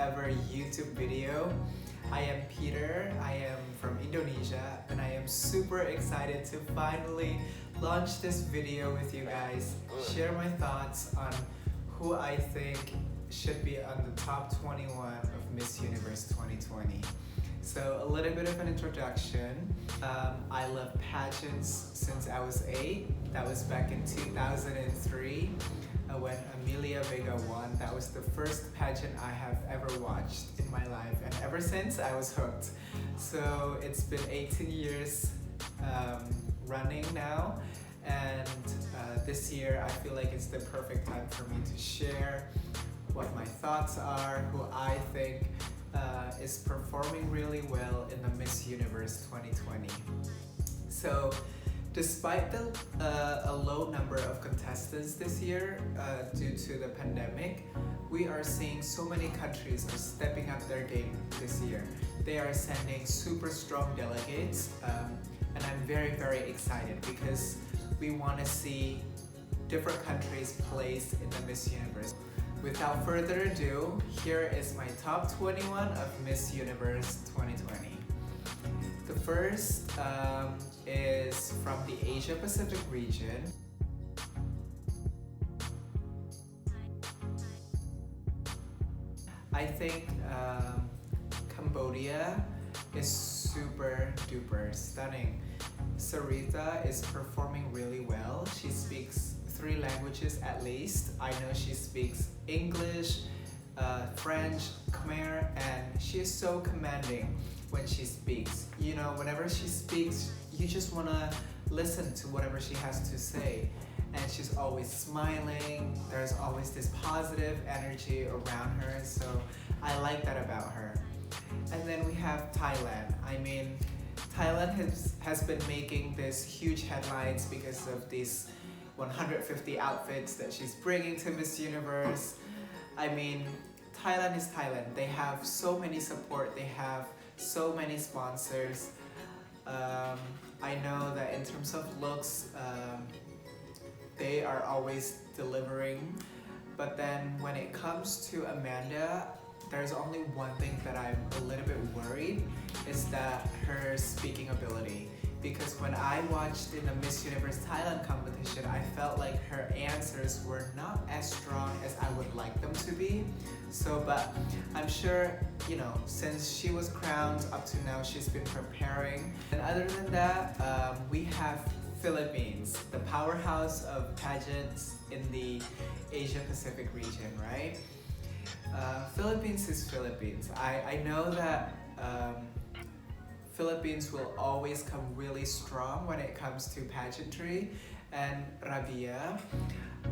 ever YouTube video. I am Peter, I am from Indonesia, and I am super excited to finally launch this video with you guys, share my thoughts on who I think should be on the top 21 of Miss Universe 2020. So a little bit of an introduction. I love pageants since I was 8. That was back in 2003 when Amelia Vega won. That was the first pageant I have ever watched in my life, and ever since I was hooked. So it's been 18 years running now, and this year I feel like it's the perfect time for me to share what my thoughts are, who I think is performing really well in the Miss Universe 2020. So despite a low number of contestants this year due to the pandemic, we are seeing so many countries are stepping up their game this year. They are sending super strong delegates, and I'm very, very excited because we want to see different countries placed in the Miss Universe. Without further ado, here is my top 21 of Miss Universe 2020. The first is from the Asia Pacific region. I think Cambodia is super duper stunning. Sarita is performing really well. She speaks 3 languages at least. I know she speaks English, French, Khmer, and she is so commanding when she speaks. You know, whenever she speaks, you just want to listen to whatever she has to say. And she's always smiling. There's always this positive energy around her, so I like that about her. And then we have Thailand. I mean, Thailand has been making this huge headlines because of these 150 outfits that she's bringing to Miss Universe. I mean, Thailand is Thailand. They have so many support. They have so many sponsors. I know that in terms of looks, they are always delivering. But then when it comes to Amanda, there's only one thing that I'm a little bit worried, is that her speaking ability. Because when I watched in the Miss Universe Thailand competition, I felt like her answers were not as strong as I would like them to be. So, but I'm sure, you know, since she was crowned up to now, she's been preparing. And other than that, we have Philippines, the powerhouse of pageants in the Asia Pacific region, right? Philippines is Philippines. I know that Philippines will always come really strong when it comes to pageantry, and Rabia.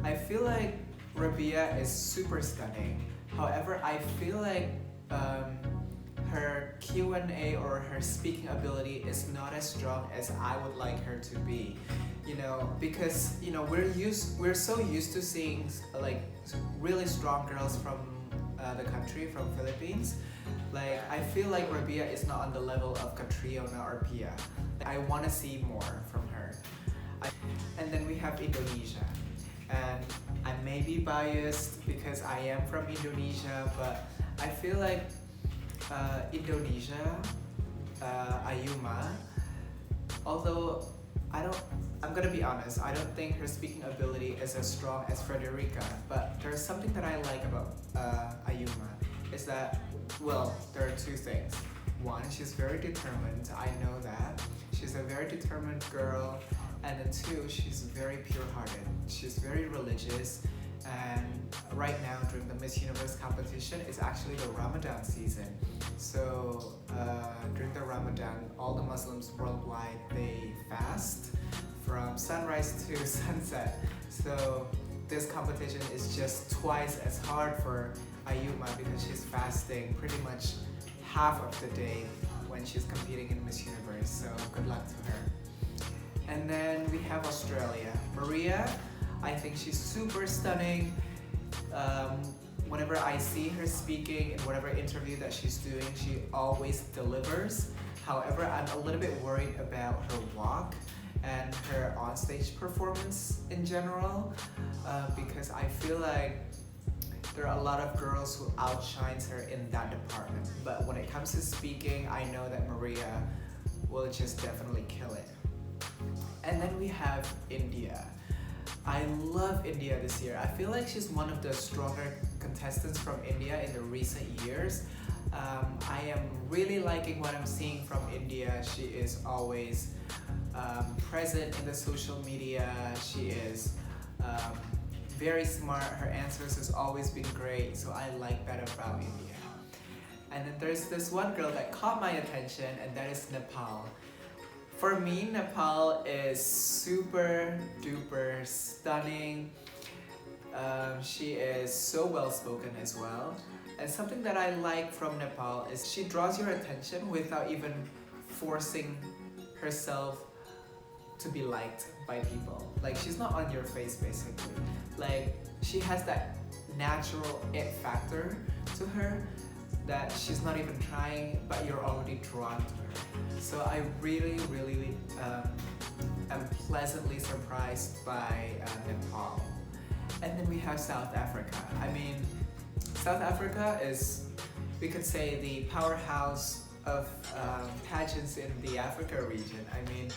I feel like Rabia is super stunning. However, I feel like her Q&A or her speaking ability is not as strong as I would like her to be. You know, because you know we're so used to seeing like really strong girls from the country, from Philippines. Like, I feel like Rabia is not on the level of Catriona or Pia. I want to see more from her. And then we have Indonesia. And I may be biased because I am from Indonesia, but I feel like Indonesia, Ayuma, although I'm gonna be honest, I don't think her speaking ability is as strong as Frederica, but there's something that I like about Ayuma, is that, well, there are 2 things. One, she's very determined, I know that. She's a very determined girl. And then 2, she's very pure-hearted. She's very religious. And right now, during the Miss Universe competition, it's actually the Ramadan season. So during the Ramadan, all the Muslims worldwide, they fast from sunrise to sunset. So this competition is just twice as hard for Ayuma because she's fasting pretty much half of the day when she's competing in Miss Universe. So good luck to her. And then we have Australia. Maria, I think she's super stunning. Whenever I see her speaking in whatever interview that she's doing, she always delivers. However, I'm a little bit worried about her walk and her onstage performance in general, because I feel like there are a lot of girls who outshines her in that department. But when it comes to speaking, I know that Maria will just definitely kill it. And then we have India. I love India this year. I feel like she's one of the stronger contestants from India in the recent years. I am really liking what I'm seeing from India. She is always present in the social media. She is very smart. Her answers has always been great. So I like that about India. And then there's this one girl that caught my attention, and that is Nepal. For me, Nepal is super duper stunning. She is so well spoken as well. And something that I like from Nepal is she draws your attention without even forcing herself to be liked by people. Like, she's not on your face basically. Like, she has that natural it factor to her that she's not even trying, but you're already drawn to her. So I really am pleasantly surprised by Nepal. And then we have South Africa. I mean, South Africa is, we could say, the powerhouse of pageants in the Africa region. I mean,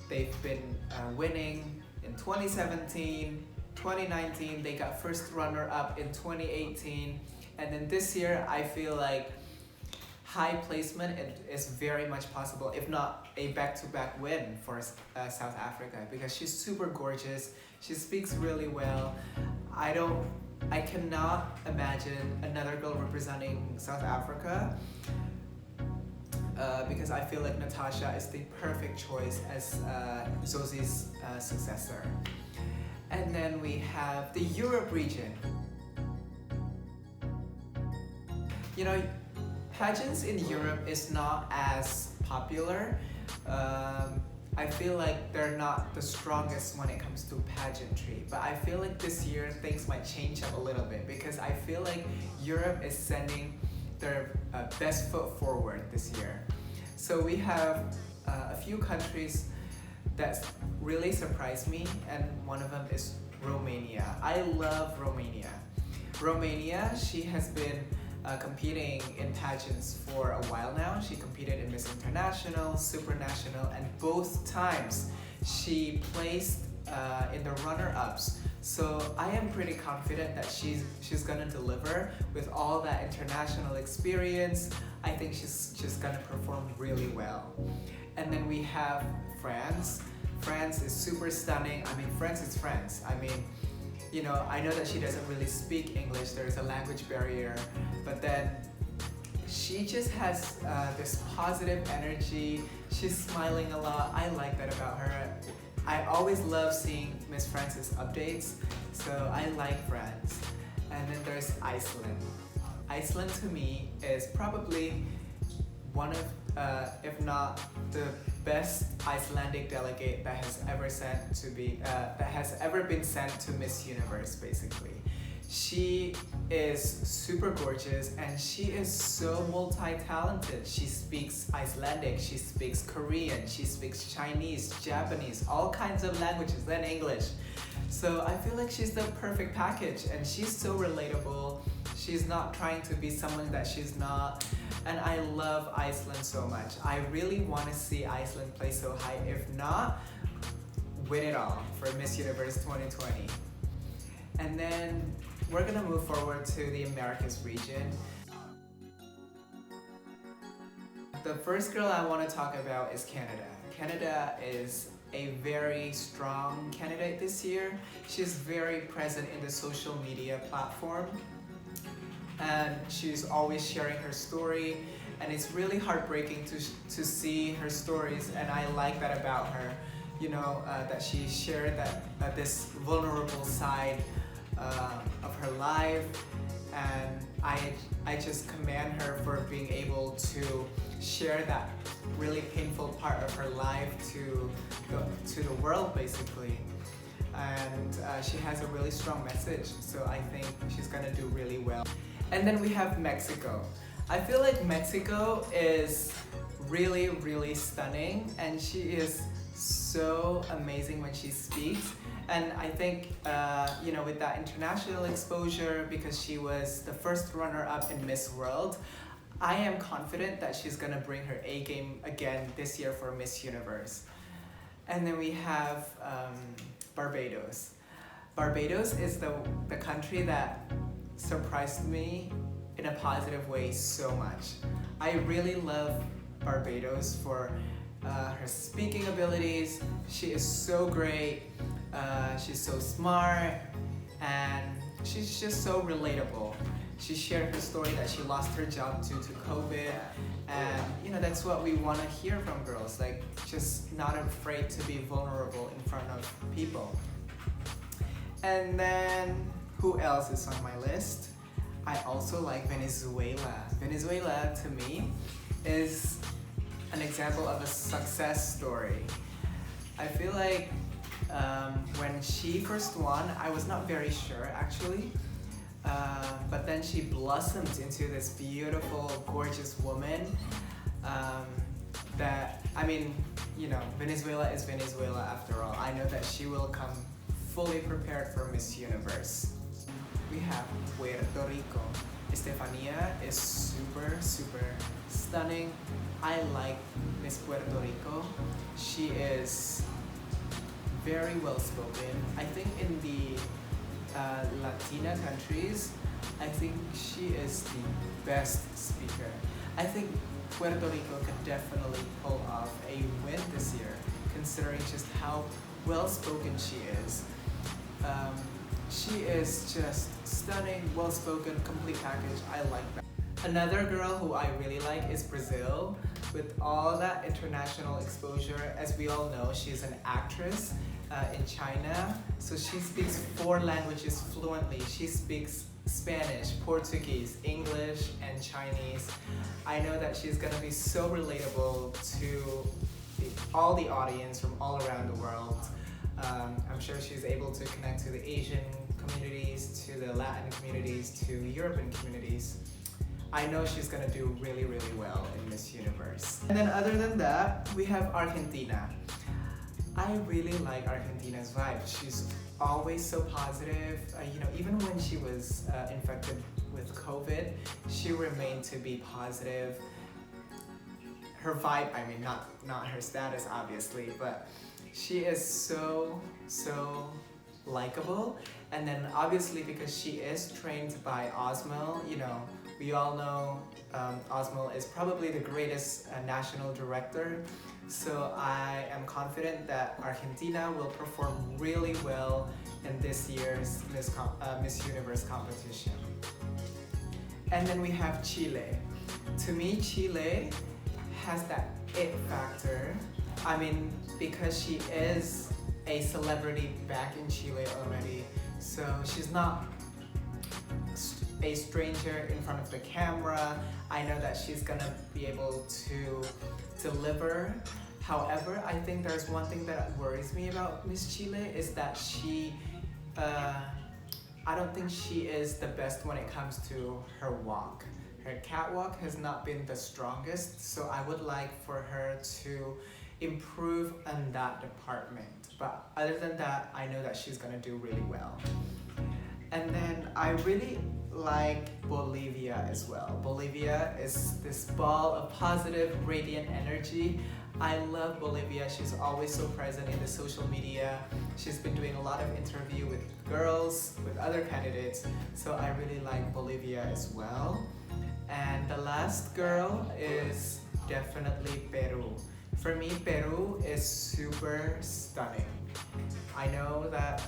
they've been winning in 2017, 2019, they got first runner-up in 2018, and then this year I feel like high placement is very much possible, if not a back-to-back win for South Africa, because she's super gorgeous, she speaks really well. I cannot imagine another girl representing South Africa because I feel like Natasha is the perfect choice as Zosi's successor. And then we have the Europe region. You know, pageants in Europe is not as popular. I feel like they're not the strongest when it comes to pageantry, but I feel like this year things might change up a little bit because I feel like Europe is sending their best foot forward this year. So we have a few countries that really surprised me, and one of them is Romania. I love Romania. Romania, she has been competing in pageants for a while now. She competed in Miss International, Supranational, and both times she placed in the runner-ups. So I am pretty confident that she's gonna deliver with all that international experience. I think she's just gonna perform really well. And then we have France. France is super stunning. I mean, France is France. I mean, you know, I know that she doesn't really speak English, there's a language barrier, but then she just has this positive energy. She's smiling a lot. I like that about her. I always love seeing Miss France's updates, so I like France. And then there's Iceland. Iceland to me is probably one of, if not the best Icelandic delegate that has ever been sent to Miss Universe, basically. She is super gorgeous and she is so multi-talented. She speaks Icelandic, she speaks Korean, she speaks Chinese, Japanese, all kinds of languages, and English. So I feel like she's the perfect package, and she's so relatable. She's not trying to be someone that she's not. And I love Iceland so much. I really want to see Iceland play so high. If not, win it all for Miss Universe 2020. And then we're gonna move forward to the Americas region. The first girl I want to talk about is Canada. Canada is a very strong candidate this year. She's very present in the social media platform, and she's always sharing her story, and it's really heartbreaking to see her stories, and I like that about her, you know, that she shared that this vulnerable side of her life, and I just commend her for being able to share that really painful part of her life to the world, basically. And she has a really strong message, so I think she's gonna do really well. And then we have Mexico. I feel like Mexico is really, really stunning, and she is so amazing when she speaks. And I think, with that international exposure, because she was the first runner-up in Miss World, I am confident that she's gonna bring her A game again this year for Miss Universe. And then we have Barbados. Barbados is the country that surprised me in a positive way so much. I really love Barbados for her speaking abilities. She is so great. She's so smart, and she's just so relatable. She shared her story that she lost her job due to COVID, and that's what we want to hear from girls, like just not afraid to be vulnerable in front of people. And then who else is on my list? I also like Venezuela. Venezuela to me is an example of a success story. I feel like when she first won, I was not very sure actually, but then she blossomed into this beautiful, gorgeous woman. Venezuela is Venezuela after all. I know that she will come fully prepared for Miss Universe. We have Puerto Rico. Estefania is super, super stunning. I like Miss Puerto Rico. She is very well spoken. I think in the Latina countries, I think she is the best speaker. I think Puerto Rico could definitely pull off a win this year, considering just how well spoken she is. She is just stunning, well spoken, complete package. I like that. Another girl who I really like is Brazil. With all that international exposure, as we all know, she's an actress in China. So she speaks 4 languages fluently. She speaks Spanish, Portuguese, English, and Chinese. I know that she's gonna be so relatable to all the audience from all around the world. I'm sure she's able to connect to the Asian communities, to the Latin communities, to European communities. I know she's gonna do really, really well in Miss Universe. And then other than that, we have Argentina. I really like Argentina's vibe. She's always so positive. Even when she was infected with COVID, she remained to be positive. Her vibe, not her status obviously, but she is so likable. And then obviously because she is trained by Osmo, we all know Osmo is probably the greatest national director. So I am confident that Argentina will perform really well in this year's Miss Universe competition. And then we have Chile. To me, Chile has that it factor. Because she is a celebrity back in Chile already, so she's not a stranger in front of the camera. I know that she's gonna be able to deliver. However, I think there's one thing that worries me about Miss Chile is that I don't think she is the best when it comes to her walk. Her catwalk has not been the strongest, so I would like for her to improve on that department. But other than that, I know that she's gonna do really well. And then I really like Bolivia as well. Bolivia is this ball of positive, radiant energy. I love Bolivia. She's always so present in the social media. She's been doing a lot of interview with girls, with other candidates. So I really like Bolivia as well. And the last girl is definitely Peru. For me, Peru is super stunning. I know that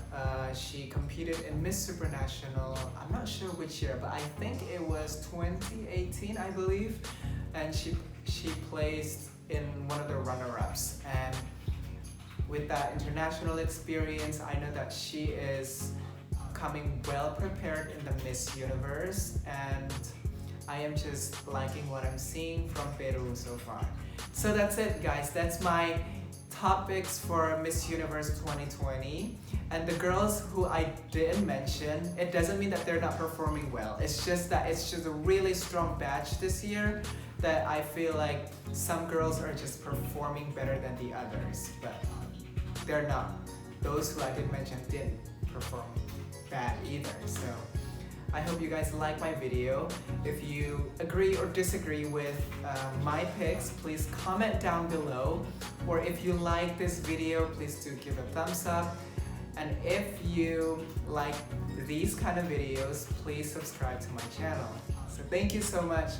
she competed in Miss Supranational, I'm not sure which year, but I think it was 2018, I believe. And she placed in one of the runner-ups. And with that international experience, I know that she is coming well prepared in the Miss Universe. And I am just liking what I'm seeing from Peru so far. So that's it, guys. That's my topics for Miss Universe 2020. And the girls who I didn't mention, it doesn't mean that they're not performing well. It's just that it's just a really strong batch this year that I feel like some girls are just performing better than the others, but they're not. those who I did mention didn't perform bad either. So I hope you guys like my video. If you agree or disagree with my picks, please comment down below. Or if you like this video, please do give a thumbs up. And if you like these kind of videos, please subscribe to my channel. So thank you so much.